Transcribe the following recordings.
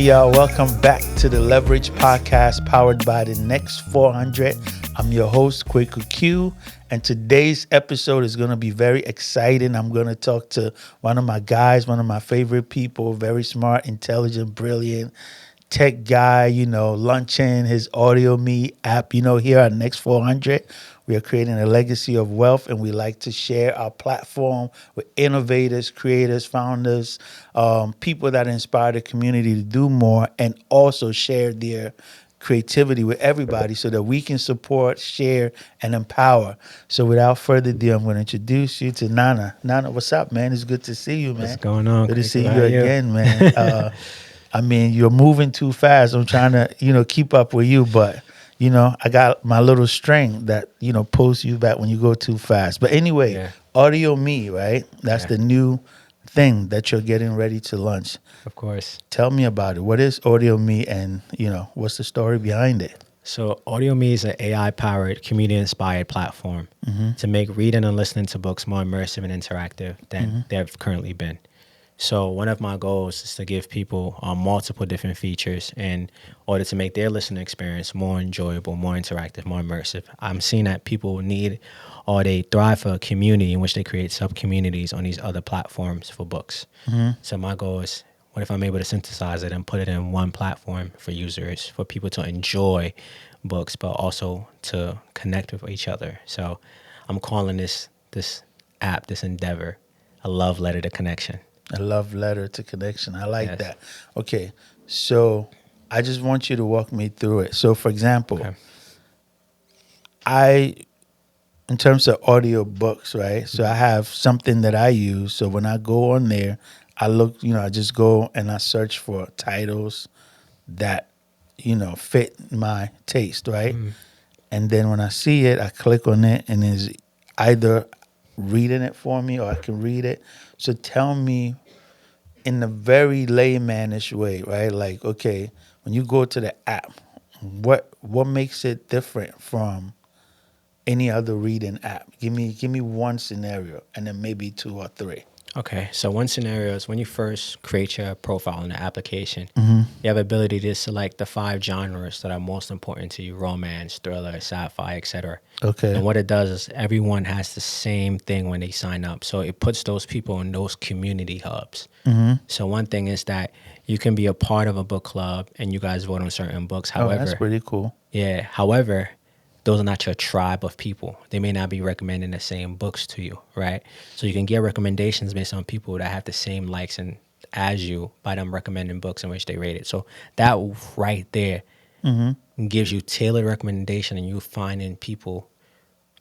Hey, y'all, welcome back to the Leverage podcast powered by the Next 400. I'm your host, Kwaku Q, and today's episode is going to be very exciting. I'm going to talk to one of my guys, one of my favorite people, very smart, intelligent, brilliant tech guy, launching his AudioMe app. Here at Next 400, we are creating a legacy of wealth, and we like to share our platform with innovators, creators, founders, people that inspire the community to do more, and also share their creativity with everybody so that we can support, share, and empower. So without further ado, I'm going to introduce you to Nana. Nana, what's up, man? It's good to see you, man. What's going on? Good to see How you are you? again, man. You're moving too fast. I'm trying to, keep up with you, but I got my little string that, pulls you back when you go too fast. But anyway, Yeah. AudioMe, right? That's Yeah. the new thing that you're getting ready to launch. Of course. Tell me about it. What is AudioMe, and what's the story behind it? So AudioMe is an AI-powered, community-inspired platform to make reading and listening to books more immersive and interactive than they've currently been. So one of my goals is to give people multiple different features in order to make their listening experience more enjoyable, more interactive, more immersive. I'm seeing that people need or they thrive for a community in which they create sub-communities on these other platforms for books. So my goal is, what if I'm able to synthesize it and put it in one platform for users, for people to enjoy books, but also to connect with each other. So I'm calling this app, this endeavor, a love letter to connection. A love letter to connection. I like Yes. that. Okay, so I just want you to walk me through it. So, for example, Okay. in terms of audio books, right? So I have something that I use. So when I go on there, I look, I just go and I search for titles that, fit my taste, right? And then when I see it, I click on it and it's either reading it for me or I can read it. So tell me in a very laymanish way, right? Like, okay, when you go to the app, what makes it different from any other reading app? Give me one scenario and then maybe two or three. Okay, so one scenario is when you first create your profile in the application, you have ability to select the 5 genres that are most important to you: romance, thriller, sci-fi, etc. Okay. And what it does is everyone has the same thing when they sign up. So it puts those people in those community hubs. So one thing is that you can be a part of a book club and you guys vote on certain books. Oh, that's However, pretty cool. yeah, however, those are not your tribe of people. They may not be recommending the same books to you, right? So you can get recommendations based on people that have the same likes and as you by them recommending books in which they rate it. So that right there gives you tailored recommendation, and you finding people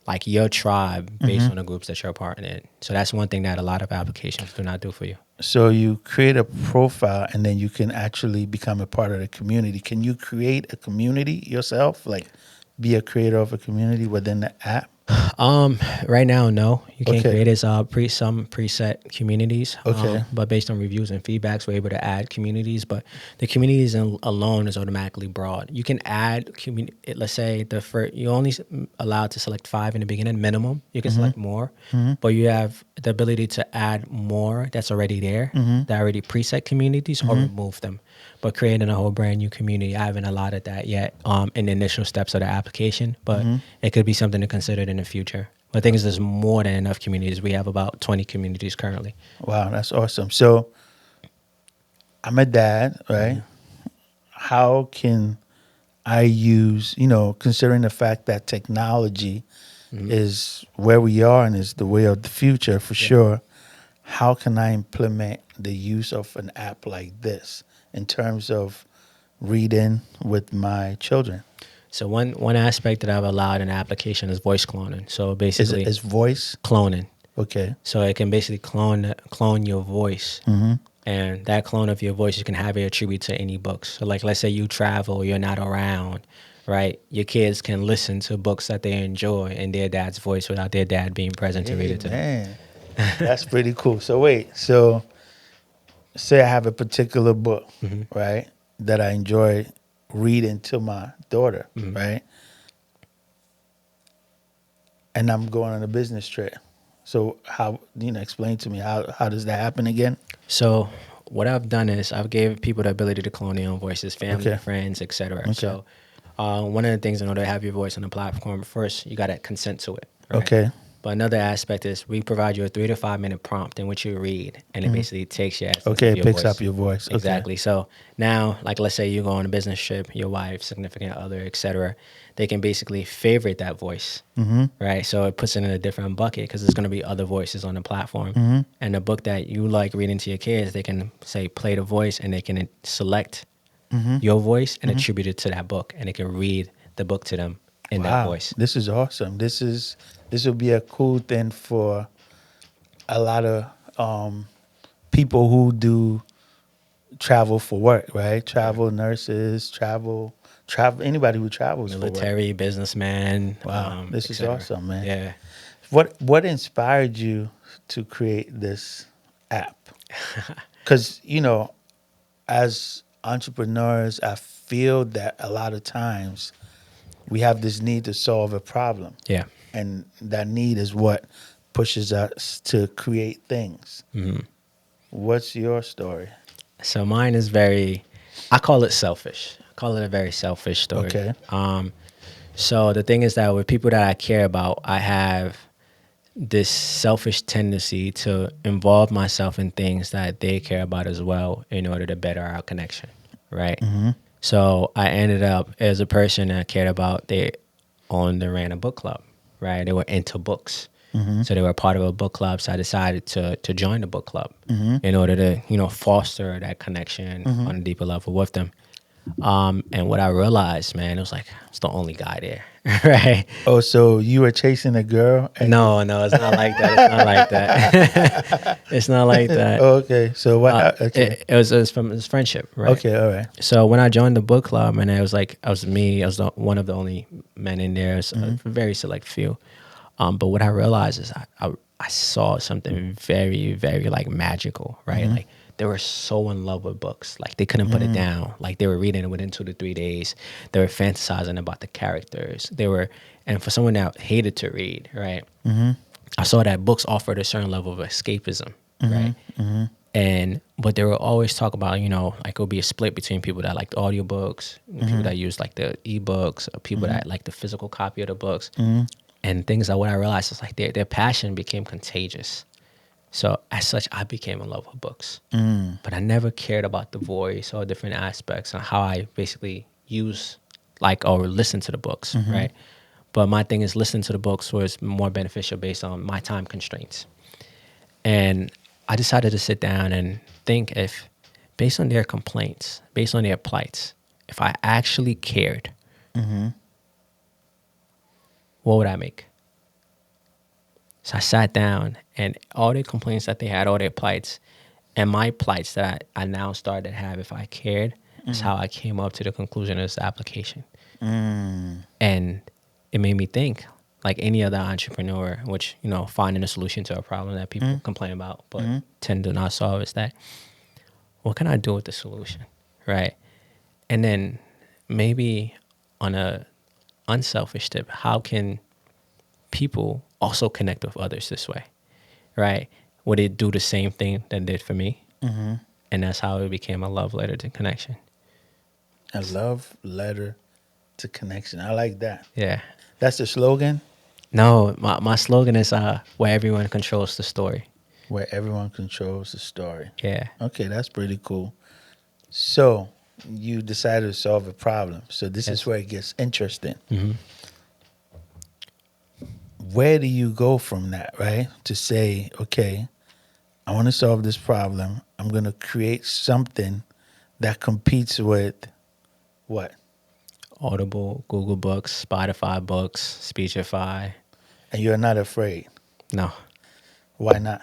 like your tribe based on the groups that you're a part in. So that's one thing that a lot of applications do not do for you. So you create a profile and then you can actually become a part of the community. Can you create a community yourself? Like be a creator of a community within the app? Right now, no. You can't Okay. create some preset communities. Okay. But based on reviews and feedbacks, we're able to add communities. But the communities alone is automatically broad. You can add let's say you're only allowed to select 5 in the beginning minimum. You can select more, but you have the ability to add more that's already there, that already preset communities, or remove them. But creating a whole brand new community, I haven't allotted that yet in the initial steps of the application, but it could be something to consider in the future. But the thing is, there's more than enough communities. We have about 20 communities currently. Wow, that's awesome. So I'm a dad, right? How can I use, considering the fact that technology is where we are and is the way of the future for sure, how can I implement the use of an app like this in terms of reading with my children? So one aspect that I've allowed in the application is voice cloning. So Is basically, it is voice? cloning. Okay. So it can basically clone your voice. And that clone of your voice, you can have it attribute to any books. So like, let's say you travel, you're not around, right? Your kids can listen to books that they enjoy in their dad's voice without their dad being present to read it to them. Man, that's pretty cool. So wait, so say I have a particular book, right, that I enjoy reading to my daughter, right? And I'm going on a business trip. So how, explain to me how does that happen again? So what I've done is I've gave people the ability to clone their own voices, family, Okay. friends, etc. Okay. So one of the things in order to have your voice on the platform, first you got to consent to it, right? Okay. But another aspect is we provide you a 3 to 5 minute prompt in which you read, and it basically takes your essence Okay. of It your picks voice. up your voice. Okay. Exactly. So now, like, let's say you go on a business trip, your wife, significant other, etc. They can basically favorite that voice, right? So it puts it in a different bucket because there's going to be other voices on the platform. And the book that you like reading to your kids, they can say play the voice, and they can select your voice and attribute it to that book, and they can read the book to them in that Wow, voice. this is awesome. This will be a cool thing for a lot of people who do travel for work, right? Travel nurses, travel anybody who travels for work. Military, businessman, Wow, this is etc. awesome, man. Yeah. What inspired you to create this app? Because as entrepreneurs, I feel that a lot of times we have this need to solve a problem. Yeah. And that need is what pushes us to create things. What's your story? So mine is very, I call it selfish. I call it a very selfish story. Okay. So the thing is that with people that I care about, I have this selfish tendency to involve myself in things that they care about as well in order to better our connection, right? So I ended up as a person that cared about, they owned and ran a book club, right? They were into books. So they were part of a book club. So I decided to join the book club in order to, foster that connection on a deeper level with them. And what I realized, man, it was like, I was the only guy there, right? Oh, so you were chasing a girl? And No, it's not like that. It's not like that. It's not like that. Oh, okay. So what? Okay. It was from his friendship, right? Okay. All right. So when I joined the book club, and it was like, I was one of the only men in there. It was a very select few. But what I realized is I saw something very, very like magical, right? Like they were so in love with books. Like they couldn't put it down. Like they were reading it within 2 to 3 days. They were fantasizing about the characters. And for someone that hated to read, right? I saw that books offered a certain level of escapism, right? But they will always talk about, like it'll be a split between people that like the audiobooks, and people that use like the ebooks, or people that like the physical copy of the books. And things that what I realized is like their passion became contagious. So as such, I became in love with books. But I never cared about the voice or different aspects and how I basically use or listen to the books, right? But my thing is listening to the books was more beneficial based on my time constraints. And I decided to sit down and think if, based on their complaints, based on their plights, if I actually cared, what would I make? So I sat down and all the complaints that they had, all their plights, and my plights that I now started to have if I cared, is how I came up to the conclusion of this application. And it made me think, like any other entrepreneur, which, finding a solution to a problem that people complain about but tend to not solve, is that, what can I do with the solution, right? And then maybe on a unselfish tip, how can people also connect with others this way, right? Would it do the same thing that it did for me? And that's how it became a love letter to connection. A love letter to connection. I like that. Yeah. That's the slogan? No, my slogan is where everyone controls the story. Where everyone controls the story. Yeah. Okay, that's pretty cool. So you decided to solve a problem. So this is where it gets interesting. Where do you go from that, right? To say, okay, I want to solve this problem. I'm going to create something that competes with what? Audible, Google Books, Spotify Books, Speechify. And you're not afraid. No. Why not?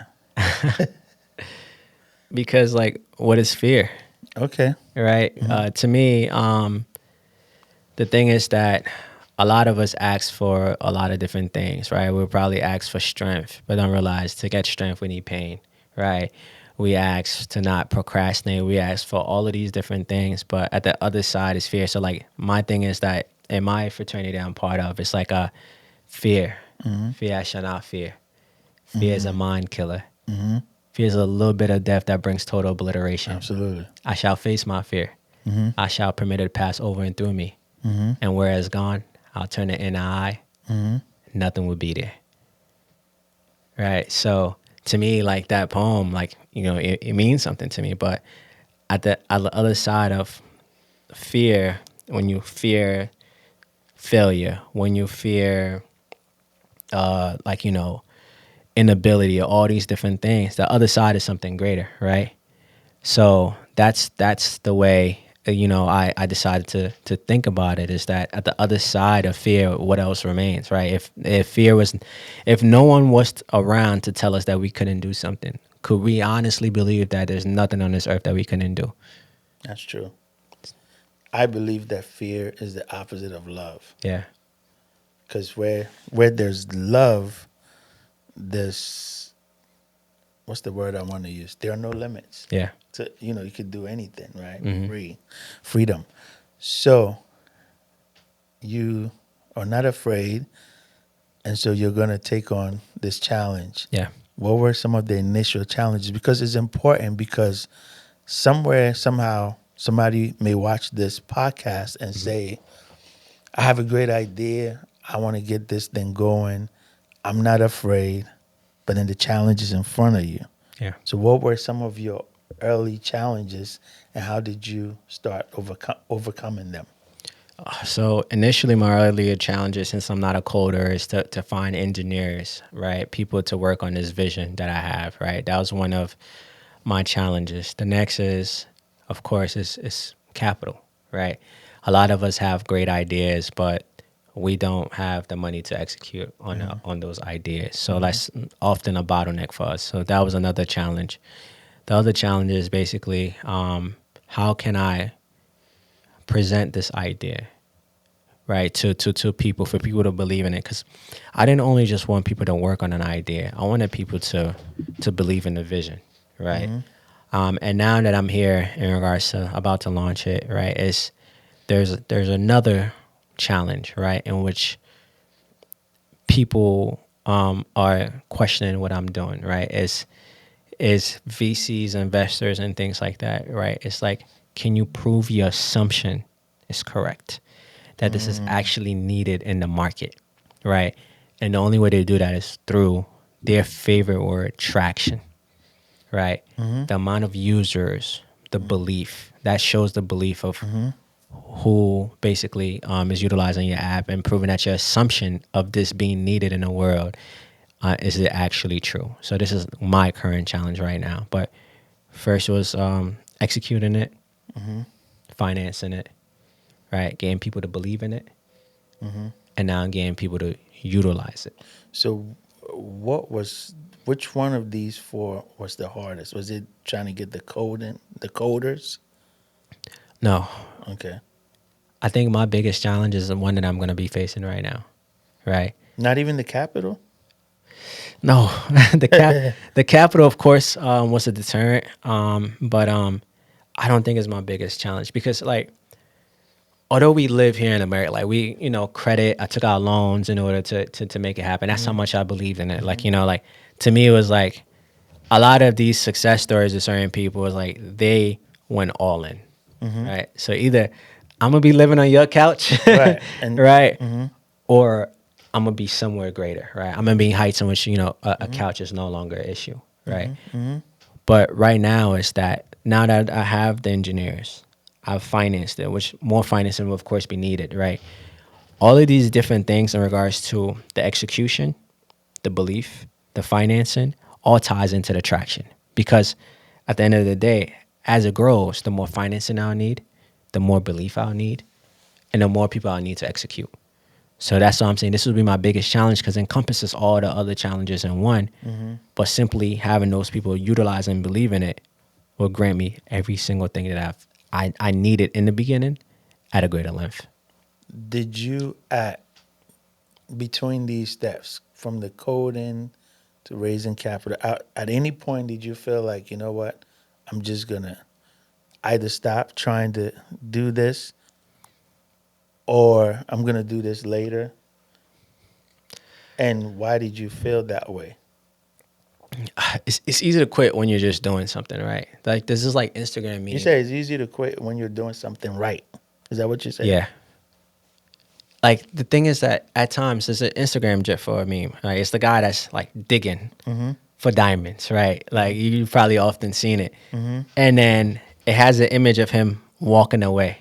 Because what is fear? Okay. Right? To me, the thing is that a lot of us ask for a lot of different things, right? We'll probably ask for strength, but don't realize to get strength, we need pain, right? We ask to not procrastinate. We ask for all of these different things, but at the other side is fear. So my thing is that in my fraternity I'm part of, it's like a fear. Fear I shall not fear. Fear is a mind killer. Fear is a little bit of death that brings total obliteration. Absolutely. I shall face my fear. I shall permit it to pass over and through me. And where it's gone, I'll turn it in an eye. Nothing will be there. Right. So to me, like that poem, like, it means something to me. But at the other side of fear, when you fear failure, when you fear, like, inability, or all these different things, the other side is something greater, right? So that's the way, I decided to think about it, is that at the other side of fear, what else remains, right? If no one was around to tell us that we couldn't do something, could we honestly believe that there's nothing on this earth that we couldn't do? That's true. I believe that fear is the opposite of love. Yeah, Because where there's love, there's, what's the word I want to use? There are no limits. yeah, To, you could do anything, right? Freedom. So you are not afraid, and so you're going to take on this challenge. yeah, What were some of the initial challenges? Because it's important, because somewhere, somehow, somebody may watch this podcast and say, I have a great idea. I want to get this thing going. I'm not afraid, but then the challenge is in front of you. yeah. So what were some of your early challenges, and how did you start overcoming them? So initially, my earlier challenges, since I'm not a coder, is to find engineers, right? People to work on this vision that I have, right? That was one of my challenges. The next is, of course, is capital, right? A lot of us have great ideas, but we don't have the money to execute on those ideas. So that's often a bottleneck for us. So that was another challenge. The other challenge is basically, how can I present this idea, right, to people, for people to believe in it? Because I didn't only just want people to work on an idea. I wanted people to believe in the vision, right? And now that I'm here in regards to about to launch it, right, is there's another challenge, right, in which people are questioning what I'm doing, right? Is VCs, investors, and things like that, right? It's like, can you prove your assumption is correct, that this is actually needed in the market, right? And the only way they do that is through their favorite word, traction, right? The amount of users, the belief that shows the belief of who basically is utilizing your app, and proving that your assumption of this being needed in the world, is it actually true? So this is my current challenge right now. But first was executing it, financing it, right? Getting people to believe in it, and now getting people to utilize it. So which one of these four was the hardest? Was it trying to get the coders? No, Okay. I think my biggest challenge is the one that I'm going to be facing right now, right? Not even the capital? No, the capital, of course, was a deterrent, but I don't think it's my biggest challenge, because, like, although we live here in America, like, we, credit, I took out loans in order to make it happen. That's how much I believed in it. Like, like, to me, it was like a lot of these success stories of certain people was like they went all in, right? So either I'm gonna be living on your couch, Right. And right, or I'm gonna be somewhere greater, right? I'm gonna be in heights in which a couch is no longer an issue, right? But right now, it's that now that I have the engineers, I've financed it, which more financing will of course be needed, right? All of these different things in regards to the execution, the belief, the financing, all ties into the traction. Because at the end of the day, as it grows, the more financing I'll need, the more belief I'll need, and the more people I'll need to execute. So that's what I'm saying. This will be my biggest challenge, because it encompasses all the other challenges in one. But simply having those people utilize and believe in it will grant me every single thing that I needed in the beginning at a greater length. did you, at between these steps, from the coding to raising capital, at any point did you feel like, you know what, I'm just gonna either stop trying to do this, or I'm gonna do this later? And why did you feel that way? It's easy to quit when you're just doing something, right? Like this is like Instagram You memes. say it's easy to quit when you're doing something right. Is that what you said? Yeah. Like the thing is that at times there's an Instagram gif for a meme, right? It's the guy that's like digging for diamonds, right? Like you've probably often seen it. And then it has an image of him walking away.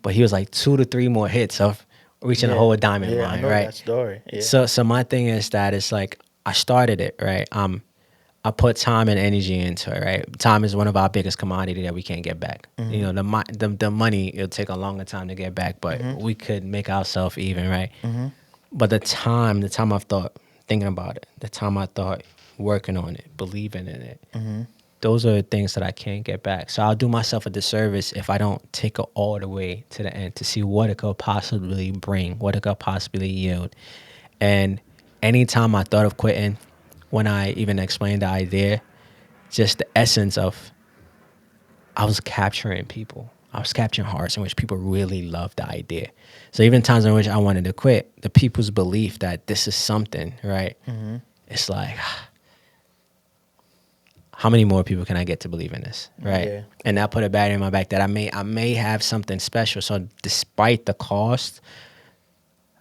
But he was like 2 to 3 more hits of reaching a Yeah. whole diamond Yeah, I mine, know right? that story. Yeah. So my thing is that it's like I started it, right? I put time and energy into it, right? Time is one of our biggest commodity that we can't get back. You know, the money, it'll take a longer time to get back, but we could make ourselves even, right? But the time I've thought thinking about it, the time I thought working on it, believing in it, those are the things that I can't get back. So I'll do myself a disservice if I don't take it all the way to the end to see what it could possibly bring, what it could possibly yield. And anytime I thought of quitting, when I even explained the idea, just the essence of I was capturing people. I was capturing hearts in which people really loved the idea. So even times in which I wanted to quit, the people's belief that this is something, right? It's like, how many more people can I get to believe in this, right? Yeah. And that put a battery in my back that I may have something special. So despite the cost,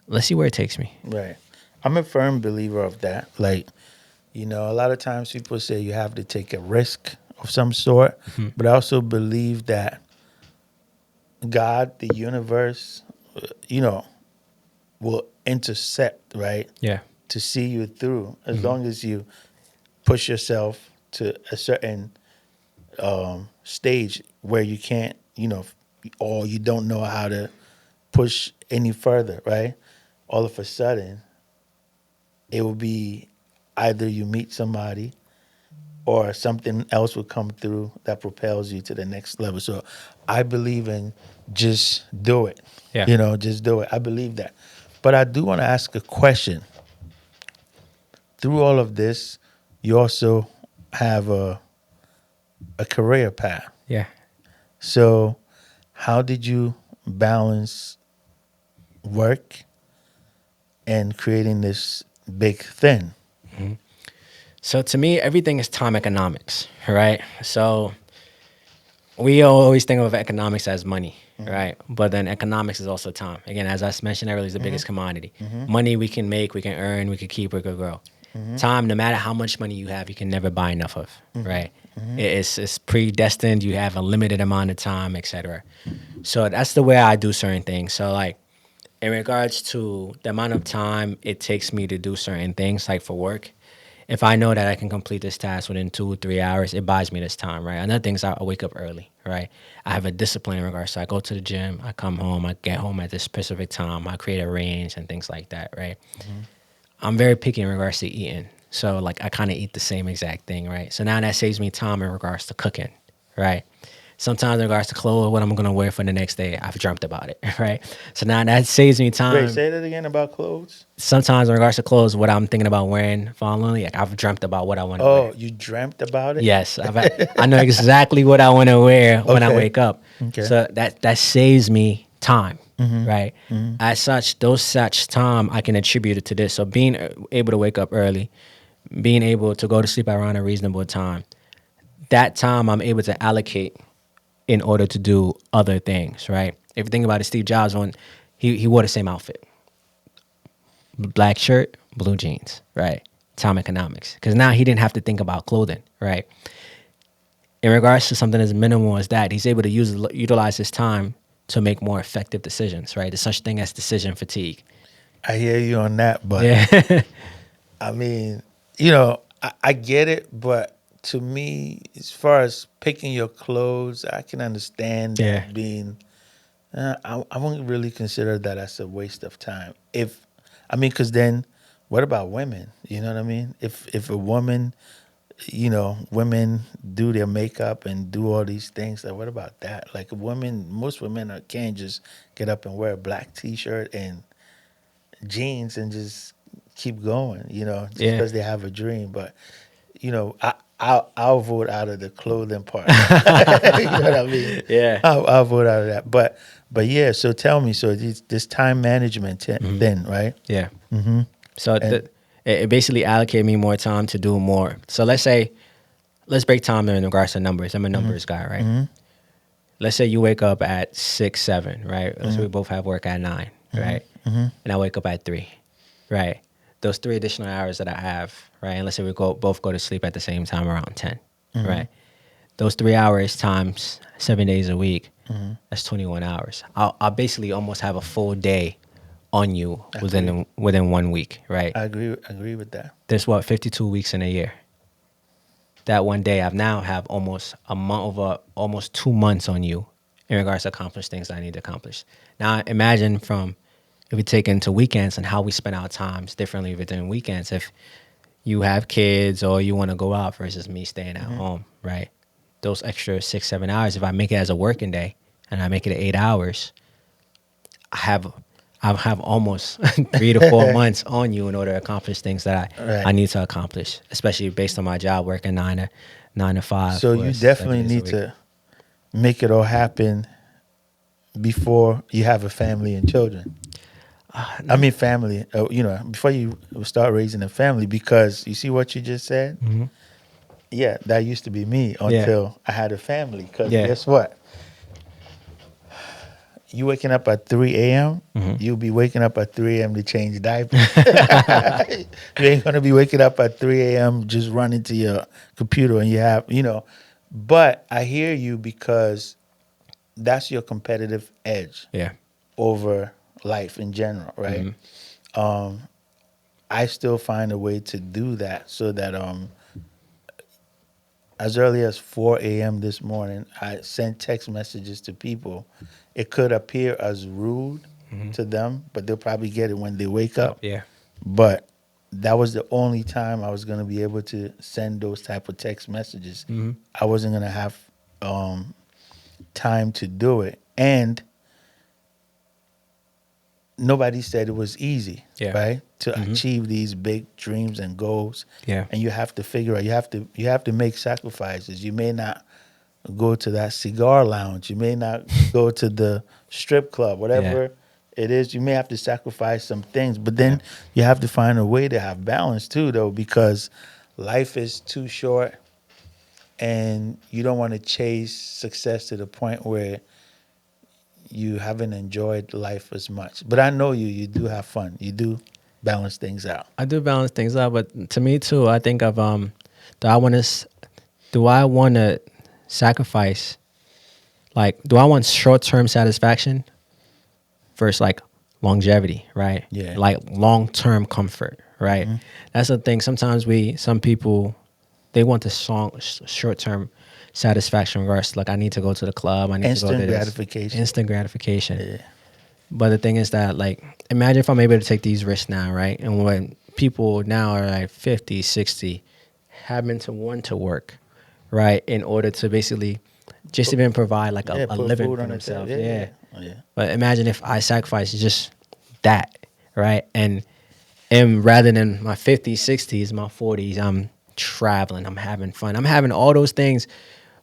let's see where it takes me. Right. I'm a firm believer of that. Like, a lot of times people say you have to take a risk of some sort, but I also believe that God, the universe, you know, will intercept, right, Yeah. to see you through as long as you push yourself to a certain stage where you can't, or you don't know how to push any further, right? All of a sudden, it will be either you meet somebody or something else will come through that propels you to the next level. So I believe in just do it. Yeah. Just do it. I believe that. But I do want to ask a question. Through all of this, you also have a career path. Yeah. So how did you balance work and creating this big thing? So to me, everything is time economics, right? So we always think of economics as money, right? But then economics is also time. Again, as I mentioned earlier, is the biggest commodity. Money we can make, we can earn, we can keep, we can grow. Time, no matter how much money you have, you can never buy enough of, right? It's predestined. You have a limited amount of time, etc. So that's the way I do certain things. So like in regards to the amount of time it takes me to do certain things, like for work, if I know that I can complete this task within 2 or 3 hours, it buys me this time, right? Another thing is I wake up early, right? I have a discipline in regards to I go to the gym, I come home, I get home at this specific time, I create a range and things like that, right? I'm very picky in regards to eating. So like I kind of eat the same exact thing, right? So now that saves me time in regards to cooking, right? Sometimes in regards to clothes, what I'm gonna wear for the next day, I've dreamt about it, right? So now that saves me Wait, time. say that again about clothes. Sometimes in regards to clothes, what I'm thinking about wearing following, like I've dreamt about what I want to wear. Oh, you dreamt about it? Yes, I know exactly what I want to wear when I Okay. wake up. Okay. So that saves me time, right? As such, those such time I can attribute it to this. So being able to wake up early, being able to go to sleep around a reasonable time, that time I'm able to allocate in order to do other things, right? If you think about it, Steve Jobs, when he wore the same outfit, black shirt, blue jeans, right? Time economics. Because now he didn't have to think about clothing, right? In regards to something as minimal as that, he's able to utilize his time to make more effective decisions, right? There's such thing as decision fatigue. I hear you on that, but Yeah. I mean, I get it, but to me, as far as picking your clothes, I can understand Yeah. that being. I wouldn't really consider that as a waste of time. Because then, what about women? You know what I mean? If a woman, women do their makeup and do all these things, like what about that? Like most women can't just get up and wear a black T-shirt and jeans and just keep going, just Yeah. because they have a dream. But I'll vote out of the clothing part. You know what I mean? Yeah. I'll vote out of that. But yeah. So tell me, so this time management thing, right? Yeah. Mm-hmm. So And it basically allocated me more time to do more. So let's break time in regards to numbers. I'm a numbers guy, right? Let's say you wake up at 6, 7, right? Let's say we both have work at 9, right? And I wake up at 3, right? Those 3 additional hours that I have, right? And let's say we both go to sleep at the same time around 10, right? Those 3 hours times 7 days a week, that's 21 hours. I'll basically almost have a full day on you Agreed. within 1 week, right? I agree with that. There's 52 weeks in a year. That one day I've now have almost a month over almost 2 months on you in regards to accomplish things I need to accomplish. Now imagine from if we take into weekends and how we spend our times differently within weekends. If you have kids or you want to go out versus me staying at home, right? Those extra 6, 7 hours, if I make it as a working day and I make it 8 hours, I have I'll have almost 3 to 4 months on you in order to accomplish things that I Right. need to accomplish, especially based on my job working 9 to 5 So for you 7 definitely days a need week. to make it all happen before you have a family and children. I mean, family. Before you start raising a family, because you see what you just said. Yeah, that used to be me Yeah, until I had a family. Because yeah, guess what? You waking up at 3 a.m., you'll be waking up at 3 a.m. to change diapers. You ain't gonna be waking up at 3 a.m. just running to your computer and you have. But I hear you because that's your competitive edge yeah, over life in general, right? I still find a way to do that so that as early as 4 a.m. this morning, I sent text messages to people. It could appear as rude to them, but they'll probably get it when they wake up. yeah, But that was the only time I was going to be able to send those type of text messages. I wasn't going to have um, time to do it. And nobody said it was easy, yeah, right? To achieve these big dreams and goals. yeah, And you have to figure out you have to make sacrifices. You may not go to that cigar lounge. You may not go to the strip club, yeah, whatever it is. You may have to sacrifice some things, but yeah. then you have to find a way to have balance too, though, because life is too short and you don't want to chase success to the point where you haven't enjoyed life as much. But I know you do have fun. You do balance things out. I do balance things out, but to me too, I think of do I want to do I want to sacrifice, like, do I want short term satisfaction versus like longevity, right? Yeah. Like long term comfort, right? That's the thing. Sometimes some people, they want the short term satisfaction versus like, I need to go to the club, I need to go Instant to this gratification. instant gratification. Yeah. But the thing is that, like, imagine if I'm able to take these risks now, right? And when people now are like 50, 60, having to want to work, right? In order to basically just even provide like Yeah, a put living food for on the table. themselves. Yeah, Yeah. yeah, oh, yeah. But imagine if I sacrifice just that, right? And rather than my 50s, 60s, my 40s, I'm traveling, I'm having fun. I'm having all those things,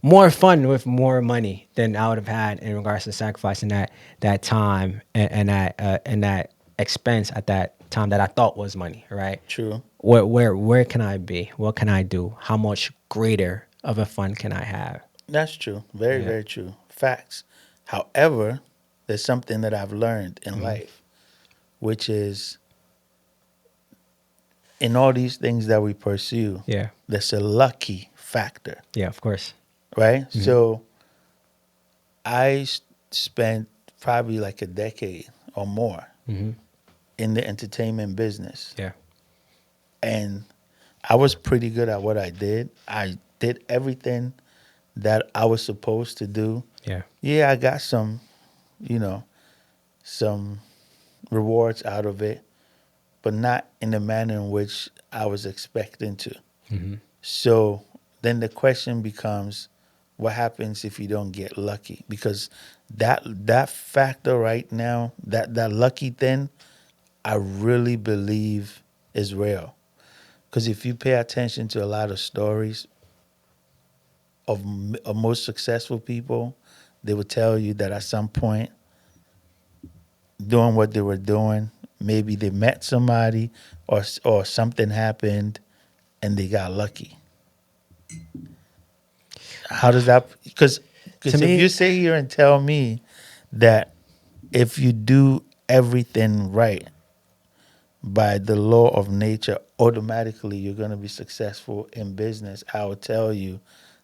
more fun with more money than I would have had in regards to sacrificing that time and that expense at that time that I thought was money, right? True. Where can I be? What can I do? How much greater of a fun can I have? That's true. Very, Yeah. very true. Facts. However, there's something that I've learned in Mm-hmm. life, which is in all these things that we pursue, Yeah. there's a lucky factor, Yeah, of course. right? Mm-hmm. So spent probably like a decade or more Mm-hmm. in the entertainment business. Yeah. And I was pretty good at what I did. I did everything that I was supposed to do. Yeah. Yeah, I got you know, some rewards out of it, but not in the manner in which I was expecting to. Mm-hmm. So then the question becomes, what happens if you don't get lucky? Because that factor right now, that lucky thing, I really believe is real. Because if you pay attention to a lot of stories of most successful people, they will tell you that at some point, doing what they were doing, maybe they met somebody or something happened and they got lucky. How does that? Because To if me, you sit here and tell me that if you do everything right by the law of nature, automatically you're going to be successful in business, I would tell you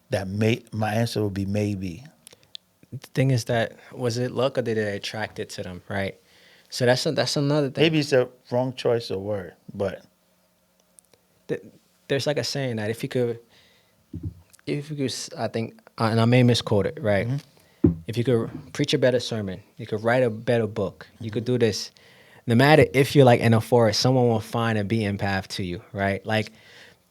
that my answer would be maybe. the thing is that, was it luck or did it attract it to them, right? So that's another thing. Maybe it's a wrong choice of word, but Th- There's like a saying that I think, and I may misquote it, right? If you could preach a better sermon, you could write a better book, you could do this. No matter if you're like in a forest, someone will find a beaten path to you, right? Like,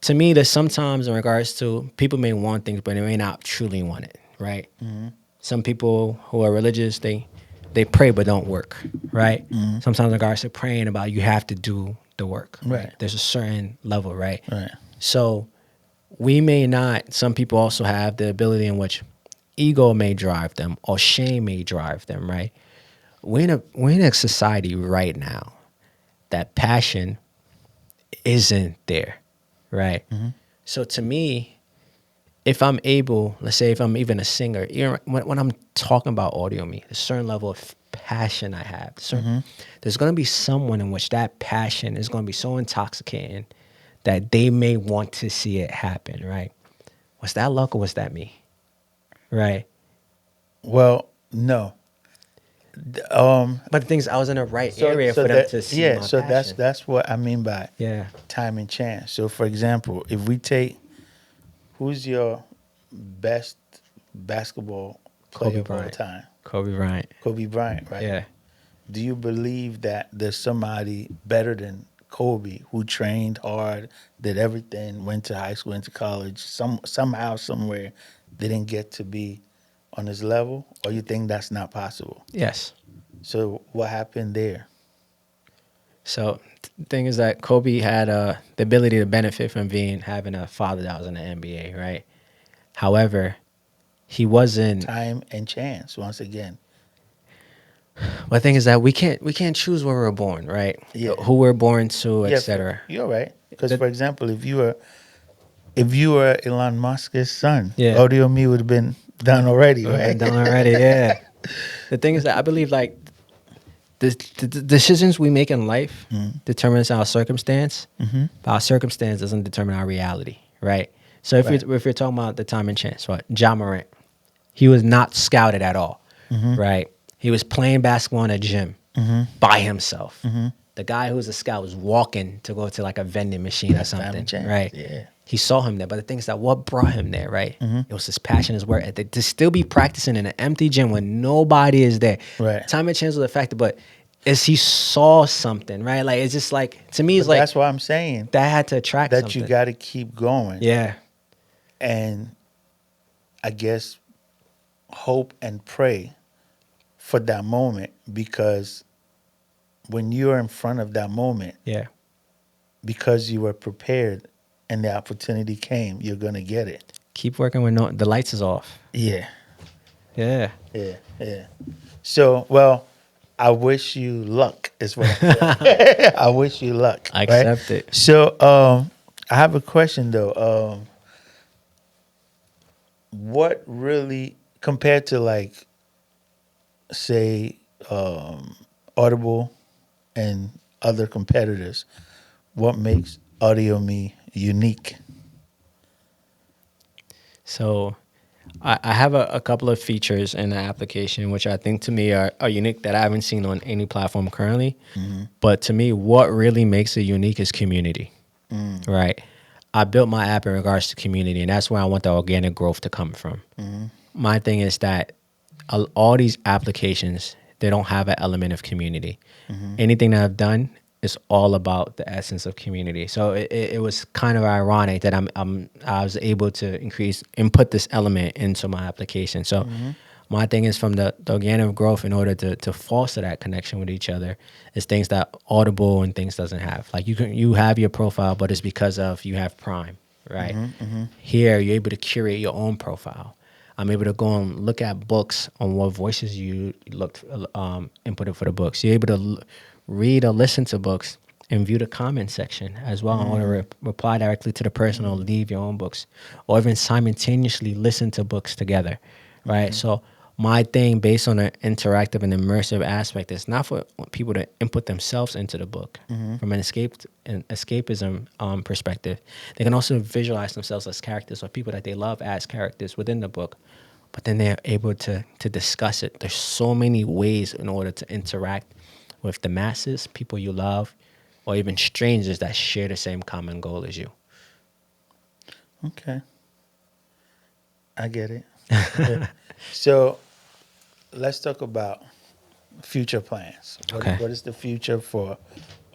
to me, there's sometimes in regards to people may want things, but they may not truly want it, right? Some people who are religious, they pray but don't work, right? Sometimes in regards to praying about, you have to do the work, right? Right. There's a certain level, right? right. So we may not, some people also have the ability in which ego may drive them or shame may drive them, right? We're in a society right now that passion isn't there, right? So to me, if I'm able, let's say if I'm even a singer, when I'm talking about AUDIOME, a certain level of passion I have, there's going to be someone in which that passion is going to be so intoxicating that they may want to see it happen, right? Was that luck or was that me? Right. Well, no. But the thing is, I was in the right area for them to see my so passion. that's what I mean by Yeah. time and chance. So, for example, if we take who's your best basketball player Kobe of all Bryant. time? Kobe Bryant. Kobe Bryant, right? Yeah. Do you believe that there's somebody better than Kobe who trained hard, did everything, went to high school, went to college, somehow, somewhere, didn't get to be on his level? Or you think that's not possible? Yes. So what happened there? So the thing is that Kobe had the ability to benefit from having a father that was in the NBA, right? However, he wasn't. Time and chance, once again. But the thing is that we can't choose where we're born, right? Yeah. Who we're born to, Yeah, etc. you're right. Because, That- for example, if you were Elon Musk's son, Yeah. Audio Me would have been done already, We've right? been done already, yeah. The thing is that I believe like the decisions we make in life determines our circumstance, but our circumstance doesn't determine our reality, right? So if Right. you're talking about the time and chance, right? Ja Morant, he was not scouted at all, right? He was playing basketball in a gym by himself. The guy who was a scout was walking to go to like a vending machine or Time something, and chance, right? yeah. He saw him there, but the thing is that what brought him there, right? It was his passion, his work ethic. To still be practicing in an empty gym when nobody is there. Right. Time and chance was a factor, but is he saw something, right? Like it's just like, to me, it's But like that's why I'm saying that had to attract that something. you got to keep going. Yeah. And I guess hope and pray for that moment, because when you're in front of that moment, Yeah. because you were prepared and the opportunity came, you're going to get it. Keep working when the lights is off. Yeah. Yeah. Yeah. So, well, I wish you luck is what I'm saying. I wish you luck. I right? accept it. So, I have a question though. What really, compared to like, say, Audible and other competitors, what makes AudioMe unique? So I have a couple of features in the application, which I think to me are unique that I haven't seen on any platform currently. But to me, what really makes it unique is community, right? I built my app in regards to community, and that's where I want the organic growth to come from. My thing is that all these applications, they don't have an element of community. Anything that I've done is all about the essence of community. So it was kind of ironic that I was able to input this element into my application. So my thing is, from the organic growth, in order to foster that connection with each other, is things that Audible and things doesn't have. Like you have your profile, but it's because of you have Prime, right? Here you're able to curate your own profile. I'm able to go and look at books on what voices you inputted for the books. You're able to read or listen to books and view the comment section as well. I want to reply directly to the person or leave your own books, or even simultaneously listen to books together, right? So my thing, based on an interactive and immersive aspect, is not for people to input themselves into the book from an escapism perspective. They can also visualize themselves as characters or people that they love as characters within the book, but then they're able to discuss it. There's so many ways in order to interact with the masses, people you love, or even strangers that share the same common goal as you. Okay, I get it. So let's talk about future plans. Okay. What is the future for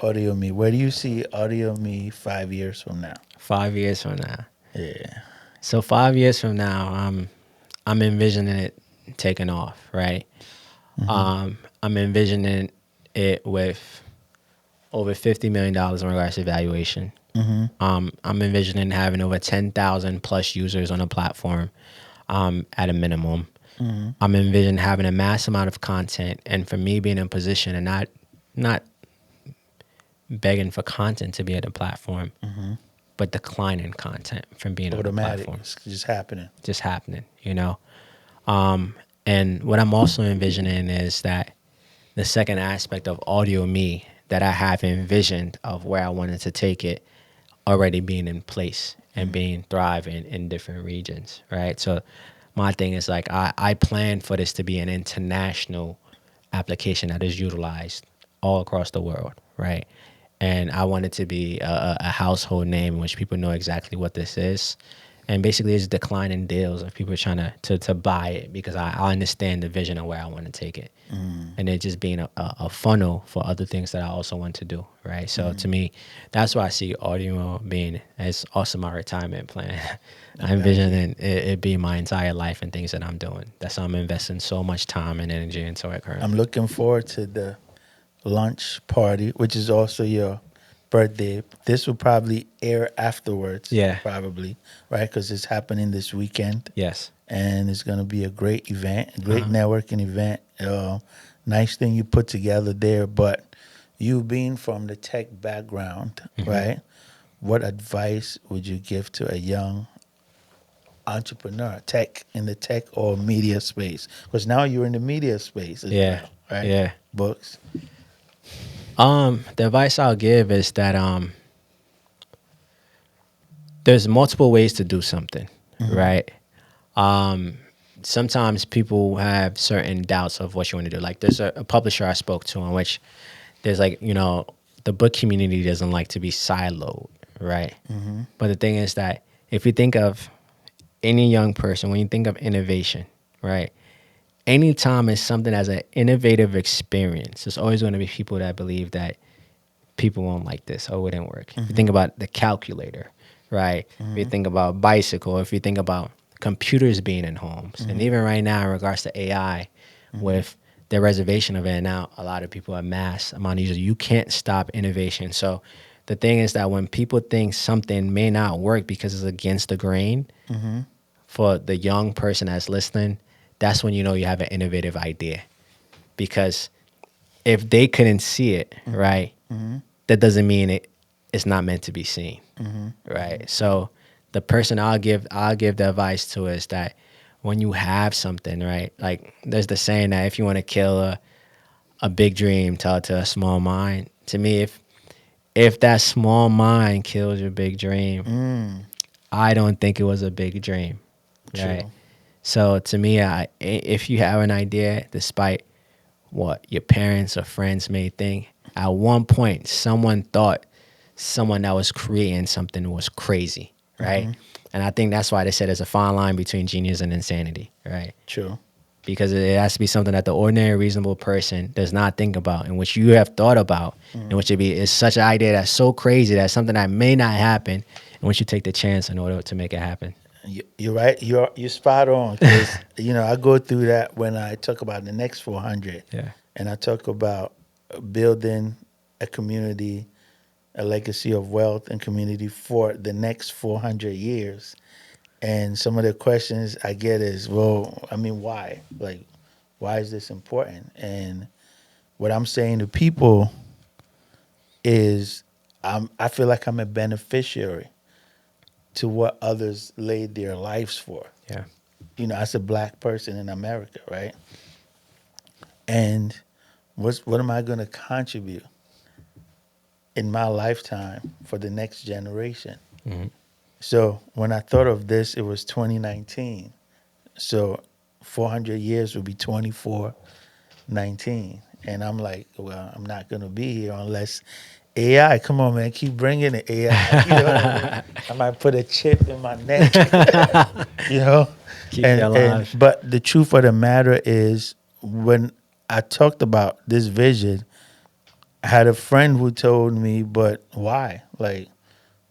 Audio Me? Where do you see Audio Me 5 years from now? 5 years from now. Yeah. So 5 years from now, I'm envisioning it taking off, right? I'm envisioning it with over $50 million in regards to valuation. I'm envisioning having over 10,000 plus users on the platform at a minimum. I'm envisioning having a mass amount of content, and for me being in position and not begging for content to be at the platform, but declining content from being on the Automatic. platform. It's just happening. Just happening, you know? And what I'm also envisioning is that the second aspect of Audio Me that I have envisioned of where I wanted to take it already being in place and being thriving in different regions, right? So my thing is like I plan for this to be an international application that is utilized all across the world, right? And I want it to be a household name in which people know exactly what this is. And basically, it's declining deals of people trying to buy it because I understand the vision of where I want to take it. And it just being a funnel for other things that I also want to do, right? So to me, that's why I see audio being as also my retirement plan. I envision it being my entire life and things that I'm doing. That's why I'm investing so much time and energy into it currently. I'm looking forward to the lunch party, which is also your birthday. This will probably air afterwards. Yeah. Probably, right? Because it's happening this weekend. Yes. And it's going to be a great event, a great networking event. Nice thing you put together there. But you being from the tech background, right? What advice would you give to a young entrepreneur, in the tech or media space? Because now you're in the media space as Yeah. well, right? Yeah. Books. The advice I'll give is that there's multiple ways to do something, right? Sometimes people have certain doubts of what you want to do. Like there's a publisher I spoke to in which there's like, the book community doesn't like to be siloed, right? But the thing is that if you think of any young person, when you think of innovation, right? Anytime it's something as an innovative experience, there's always going to be people that believe that people won't like this or it wouldn't work. If you think about the calculator, right? If you think about bicycle, if you think about computers being in homes, and even right now in regards to AI, with the reservation of it, now a lot of people are mass amount of users. You can't stop innovation. So the thing is that when people think something may not work because it's against the grain, for the young person that's listening, that's when you know you have an innovative idea. Because if they couldn't see it, right, that doesn't mean it's not meant to be seen, right? So the person I'll give the advice to is that when you have something, right, like there's the saying that if you want to kill a big dream, tell it to a small mind. To me, if that small mind kills your big dream, I don't think it was a big dream, right? True. So to me, if you have an idea, despite what your parents or friends may think, at one point someone thought someone that was creating something was crazy, right? And I think that's why they said there's a fine line between genius and insanity, right? True. Because it has to be something that the ordinary reasonable person does not think about, in which you have thought about, in which is such an idea that's so crazy that's something that may not happen, in which you take the chance in order to make it happen. You're right. You're spot on. 'Cause, I go through that when I talk about the next 400. Yeah. And I talk about building a community, a legacy of wealth and community for the next 400 years. And some of the questions I get is, well, I mean, why? Like, why is this important? And what I'm saying to people is I feel like I'm a beneficiary to what others laid their lives for. Yeah. As a black person in America, right? And what am I going to contribute in my lifetime for the next generation? Hmm. So when I thought of this, it was 2019. So 400 years would be 2419. And I'm like, well, I'm not going to be here unless AI, come on, man, keep bringing it, AI. You know what I mean? I might put a chip in my neck, you know? Keep you And alive. but the truth of the matter is, when I talked about this vision, I had a friend who told me, but why? Like,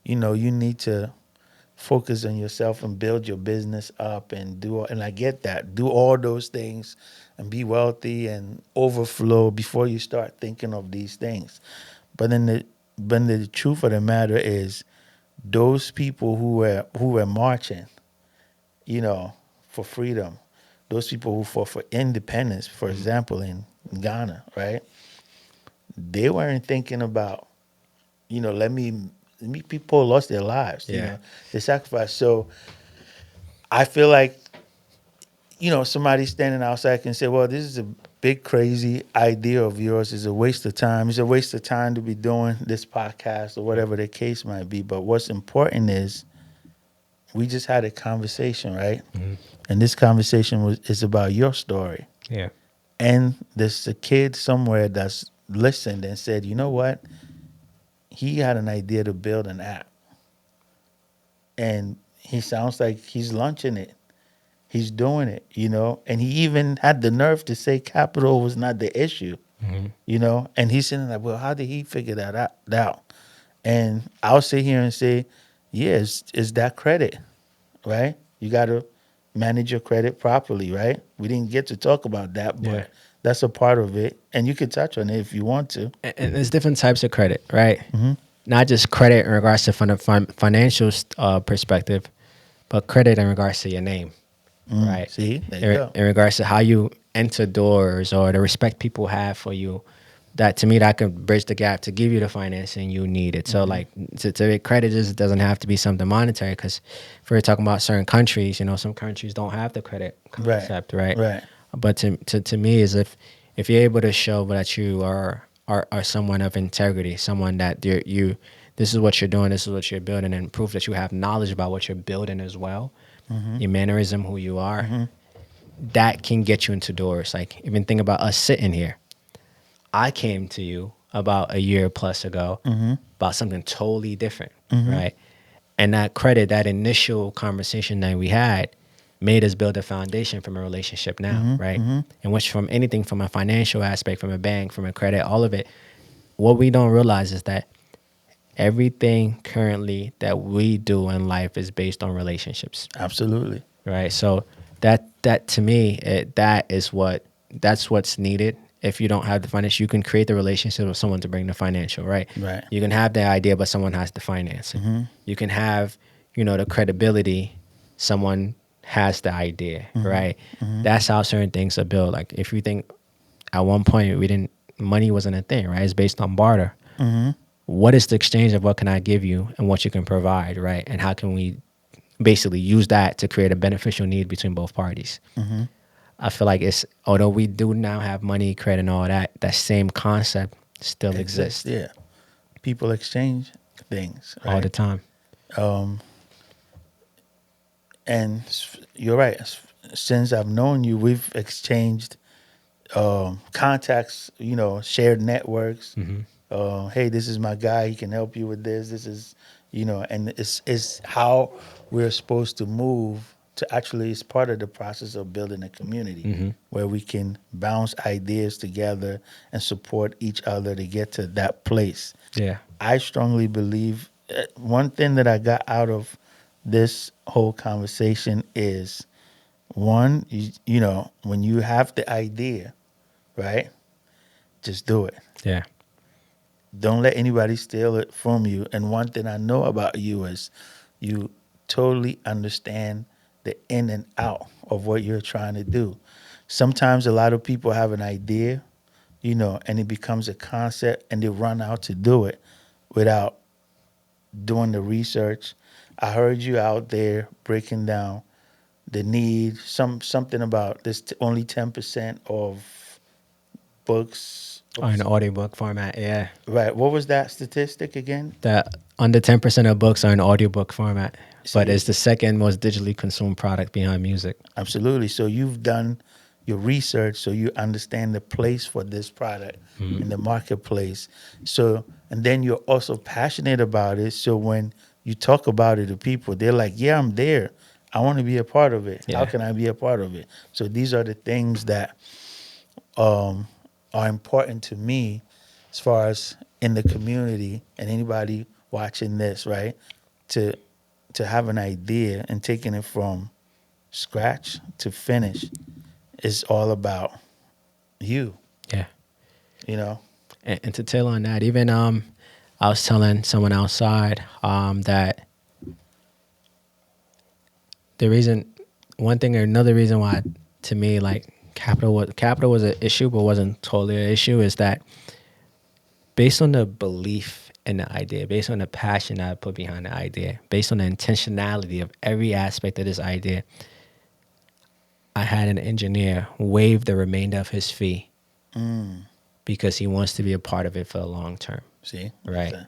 you need to focus on yourself and build your business up and and I get that. Do all those things and be wealthy and overflow before you start thinking of these things. But then the truth of the matter is, those people who were marching, you know, for freedom, those people who fought for independence, for example, in Ghana, right? They weren't thinking about, let me people lost their lives, Yeah. they sacrificed. So I feel like, somebody standing outside can say, well, this is a big crazy idea of yours. It's a waste of time. It's a waste of time to be doing this podcast or whatever the case might be. But what's important is, we just had a conversation, right? Hmm. And this conversation is about your story. Yeah. And there's a kid somewhere that's listened and said, you know what? He had an idea to build an app. And he sounds like he's launching it. He's doing it, and he even had the nerve to say capital was not the issue, Hmm. and he's saying like, well, how did he figure that out? And I'll sit here and say, yeah, it's that credit, right? You got to manage your credit properly, right? We didn't get to talk about that, Yeah. but that's a part of it, and you could touch on it if you want to. And there's different types of credit, right? Hmm. Not just credit in regards to from a financial perspective, but credit in regards to your name, right? See, there you go. In regards to how you enter doors or the respect people have for you. That to me, that could bridge the gap to give you the financing you needed. So, like, to get credit just doesn't have to be something monetary. Because if we're talking about certain countries, some countries don't have the credit Right, concept, right? right. But to me, is if you're able to show that you are someone of integrity, someone that you this is what you're doing, this is what you're building, and proof that you have knowledge about what you're building as well, your mannerism, who you are, that can get you into doors. Like, even think about us sitting here. I came to you about a year plus ago about something totally different, right? And that credit, that initial conversation that we had, made us build a foundation from a relationship now, right? And which, from anything, from a financial aspect, from a bank, from a credit, all of it, what we don't realize is that everything currently that we do in life is based on relationships, Absolutely. right? So that to me, that's what's needed. If you don't have the financial, you can create the relationship with someone to bring the financial, right? Right. You can have the idea, but someone has to finance it. You can have, the credibility, someone has the idea, right? That's how certain things are built. Like, if you think at one point money wasn't a thing, right? It's based on barter. What is the exchange of what can I give you and what you can provide, right? And how can we basically use that to create a beneficial need between both parties? I feel like although we do now have money, credit, and all that, that same concept still Exists, exists yeah. People exchange things, all the right? time. Um, and you're right. Since I've known you, we've exchanged contacts, shared networks. Hey, this is my guy. He can help you with this. This is, and it's how we're supposed to move. To actually, it's part of the process of building a community where we can bounce ideas together and support each other to get to that place. Yeah. I strongly believe one thing that I got out of this whole conversation is, one, when you have the idea, right? Just do it. Yeah. Don't let anybody steal it from you. And one thing I know about you is, you totally understand the in and out of what you're trying to do. Sometimes a lot of people have an idea, and it becomes a concept and they run out to do it without doing the research. I heard you out there breaking down the need, something about this only 10% of books. Or in audiobook format, yeah. Right. What was that statistic again? That under 10% of books are in audiobook format, but See, it's the second most digitally consumed product behind music. absolutely. So you've done your research, so you understand the place for this product in the marketplace. So, and then you're also passionate about it. So when you talk about it to people, they're like, "Yeah, I'm there. I want to be a part of it. How Yeah. can I be a part of it?" So these are the things that are important to me, as far as in the community and anybody watching this, right? To have an idea and taking it from scratch to finish is all about you, Yeah. you know? And to tail on that, even I was telling someone outside that the reason, one thing or another reason why, to me, like capital was an issue, but wasn't totally an issue, is that based on the belief in the idea, based on the passion that I put behind the idea, based on the intentionality of every aspect of this idea, I had an engineer waive the remainder of his fee because he wants to be a part of it for the long term. See? Right. So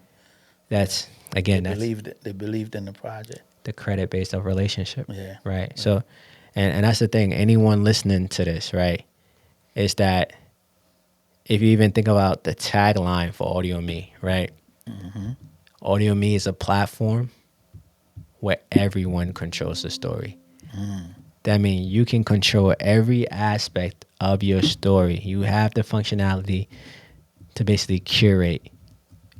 That's again, that's they believed in the project. the credit based of relationship. Yeah. Right. So, and that's the thing. Anyone listening to this, right, is that if you even think about the tagline for AudioMe, right? AudioMe is a platform where everyone controls the story. That means you can control every aspect of your story. You have the functionality to basically curate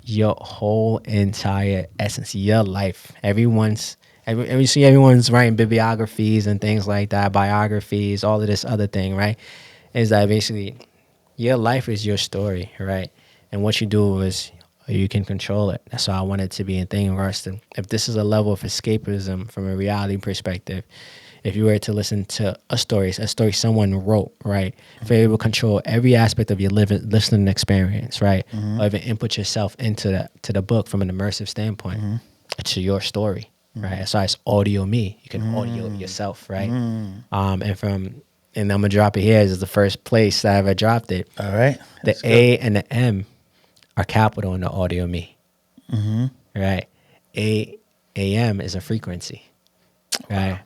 your whole entire essence, your life. You see everyone's writing bibliographies and things like that, biographies, all of this other thing, right? Is that basically your life is your story, right? And what you do is you can control it. That's why I want it to be a thing for us to, if this is a level of escapism from a reality perspective, if you were to listen to a story someone wrote, right? If you're able to control every aspect of your listening experience, right? Or even input yourself into the book from an immersive standpoint, it's your story, right? That's why it's audio me. You can audio yourself, right? And I'm gonna drop it here. This is the first place that I ever dropped it. All right. The A and the M are capital in the audio me, right? AM is a frequency, right?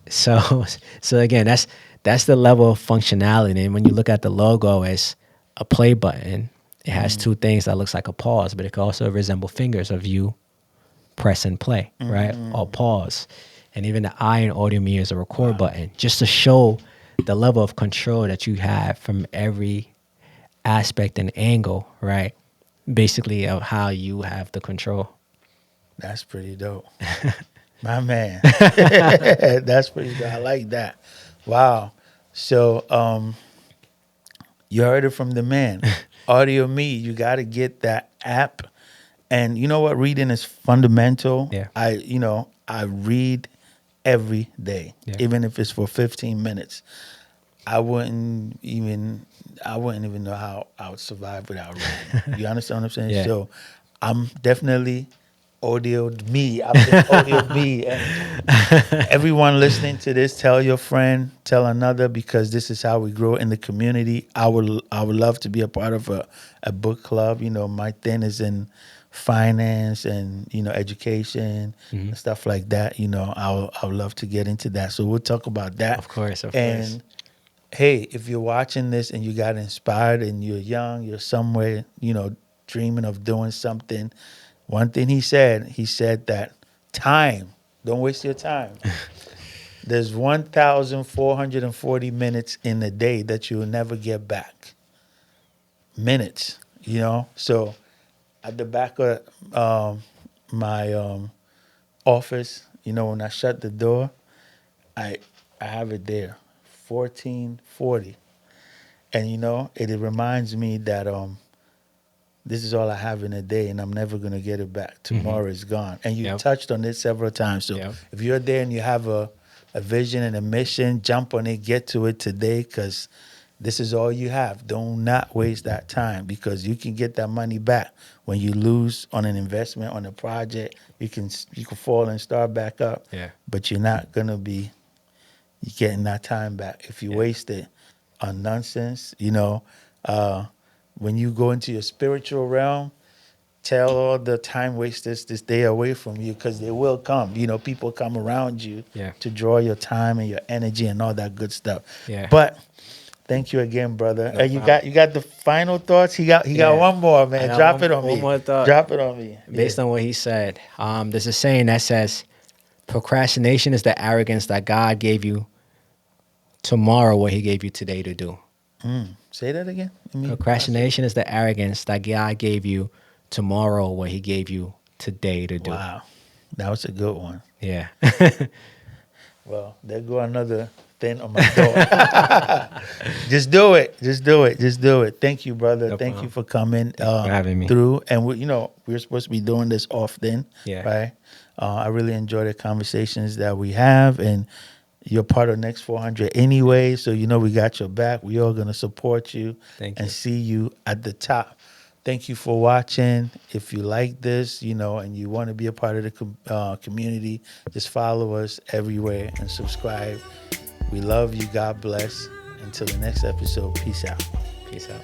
So again, that's the level of functionality. And when you look at the logo as a play button, it has two things that looks like a pause, but it can also resemble fingers of you press and play, right? Or pause. And even the I in audio me is a record button, just to show the level of control that you have from every aspect and angle, right? Basically of how you have the control. That's pretty dope. My man. That's pretty dope. I like that. Wow. So you heard it from the man. Audio Me, you got to get that app. And you know what? Reading is fundamental. Yeah. I read every day, Yeah. even if it's for 15 minutes. I wouldn't even know how I would survive without reading. You understand what I'm saying? Yeah. So I'm definitely audioed me. I've been audioed me. And everyone listening to this, tell your friend, tell another, because this is how we grow in the community. I would love to be a part of a book club. My thing is in finance and Mhm. education and stuff like that. I would love to get into that. So we'll talk about that. Of course. And hey, if you're watching this and you got inspired and you're young, you're somewhere, dreaming of doing something. One thing he said that time, don't waste your time. There's 1,440 minutes in a day that you'll never get back. Minutes, So at the back of my office, when I shut the door, I have it there, 1440. And it reminds me that this is all I have in a day, and I'm never gonna get it back. Tomorrow is gone. And you Yep. touched on it several times. So Yep. if you're there and you have a vision and a mission, jump on it, get to it today, because this is all you have. Do not waste that time, because you can get that money back when you lose on an investment on a project. You can fall and start back up, Yeah. but you're not gonna be getting that time back if you Yeah. waste it on nonsense. When you go into your spiritual realm, tell all the time wasters to stay away from you, because they will come. People come around you Yeah. to draw your time and your energy and all that good stuff. Yeah. But thank you again, brother. No You problem. got the final thoughts. He got Yeah. one more, I man. got Drop it on one me. more thought. Drop it on me. Based on what he said, there's a saying that says, procrastination is the arrogance that God gave you tomorrow what he gave you today to do. Say that again. Procrastination is the arrogance that God gave you tomorrow what he gave you today to do. Wow, that was a good one. Yeah. Well, there go another thing on my door. Just do it. Just do it. Just do it. Thank you, brother. No Thank you problem. for coming for having me. through. And we're supposed to be doing this often, Yeah. right? I really enjoy the conversations that we have, and you're part of Next 400 anyway. So we got your back. We are gonna support you Thank and you. see you at the top. Thank you for watching. If you like this, and you want to be a part of the community, just follow us everywhere and subscribe. We love you. God bless. Until the next episode, peace out. Peace out.